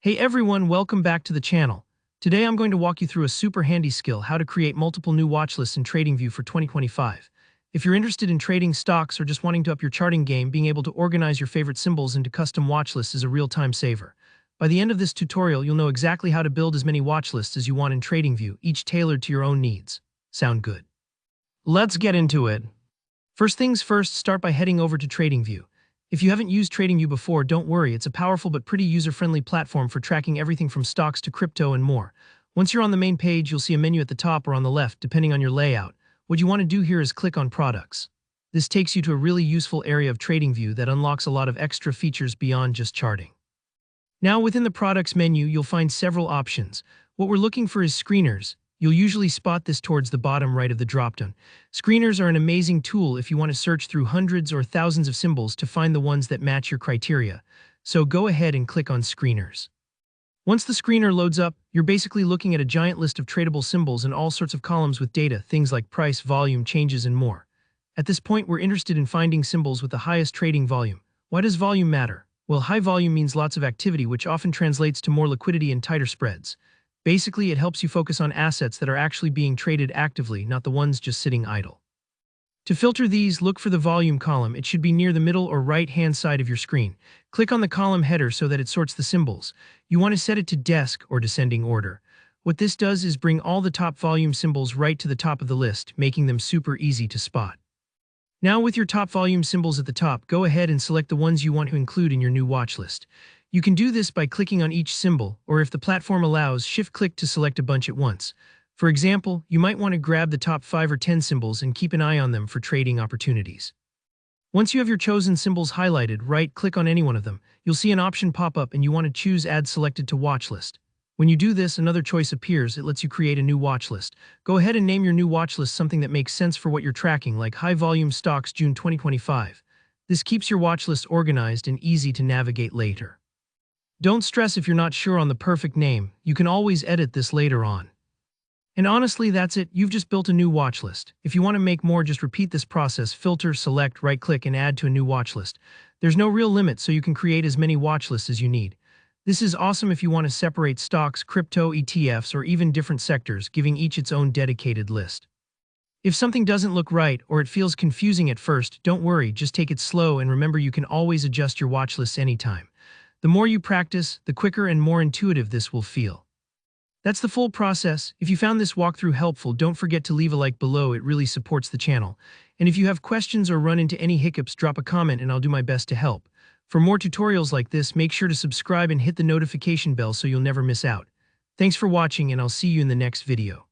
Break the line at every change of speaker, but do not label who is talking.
Hey everyone, welcome back to the channel. Today I'm going to walk you through a super handy skill, how to create multiple new watch lists in TradingView for 2025. If you're interested in trading stocks or just wanting to up your charting game, being able to organize your favorite symbols into custom watch lists is a real time saver. By the end of this tutorial, you'll know exactly how to build as many watch lists as you want in TradingView, each tailored to your own needs. Sound good? Let's get into it. First things first, start by heading over to TradingView. If you haven't used TradingView before, don't worry, it's a powerful but pretty user-friendly platform for tracking everything from stocks to crypto and more. Once you're on the main page, you'll see a menu at the top or on the left, depending on your layout. What you want to do here is click on Products. This takes you to a really useful area of TradingView that unlocks a lot of extra features beyond just charting. Now, within the Products menu, you'll find several options. What we're looking for is screeners. You'll usually spot this towards the bottom right of the dropdown. Screeners are an amazing tool if you want to search through hundreds or thousands of symbols to find the ones that match your criteria. So go ahead and click on Screeners. Once the screener loads up, you're basically looking at a giant list of tradable symbols and all sorts of columns with data, things like price, volume, changes, and more. At this point, we're interested in finding symbols with the highest trading volume. Why does volume matter? Well, high volume means lots of activity, which often translates to more liquidity and tighter spreads. Basically, it helps you focus on assets that are actually being traded actively, not the ones just sitting idle. To filter these, look for the volume column. It should be near the middle or right-hand side of your screen. Click on the column header so that it sorts the symbols. You want to set it to desk or descending order. What this does is bring all the top volume symbols right to the top of the list, making them super easy to spot. Now, with your top volume symbols at the top, go ahead and select the ones you want to include in your new watch list. You can do this by clicking on each symbol, or if the platform allows, shift-click to select a bunch at once. For example, you might want to grab the top 5 or 10 symbols and keep an eye on them for trading opportunities. Once you have your chosen symbols highlighted, right-click on any one of them. You'll see an option pop up and you want to choose Add Selected to Watch List. When you do this, another choice appears. It lets you create a new watch list. Go ahead and name your new watch list something that makes sense for what you're tracking, like High Volume Stocks June 2025. This keeps your watch list organized and easy to navigate later. Don't stress if you're not sure on the perfect name. You can always edit this later on. And honestly, that's it. You've just built a new watch list. If you want to make more, just repeat this process. Filter, select, right-click, and add to a new watch list. There's no real limit, so you can create as many watch lists as you need. This is awesome if you want to separate stocks, crypto, ETFs, or even different sectors, giving each its own dedicated list. If something doesn't look right or it feels confusing at first, don't worry, just take it slow and remember you can always adjust your watch lists anytime. The more you practice, the quicker and more intuitive this will feel. That's the full process. If you found this walkthrough helpful, don't forget to leave a like below. It really supports the channel. And if you have questions or run into any hiccups, drop a comment and I'll do my best to help. For more tutorials like this, make sure to subscribe and hit the notification bell so you'll never miss out. Thanks for watching and I'll see you in the next video.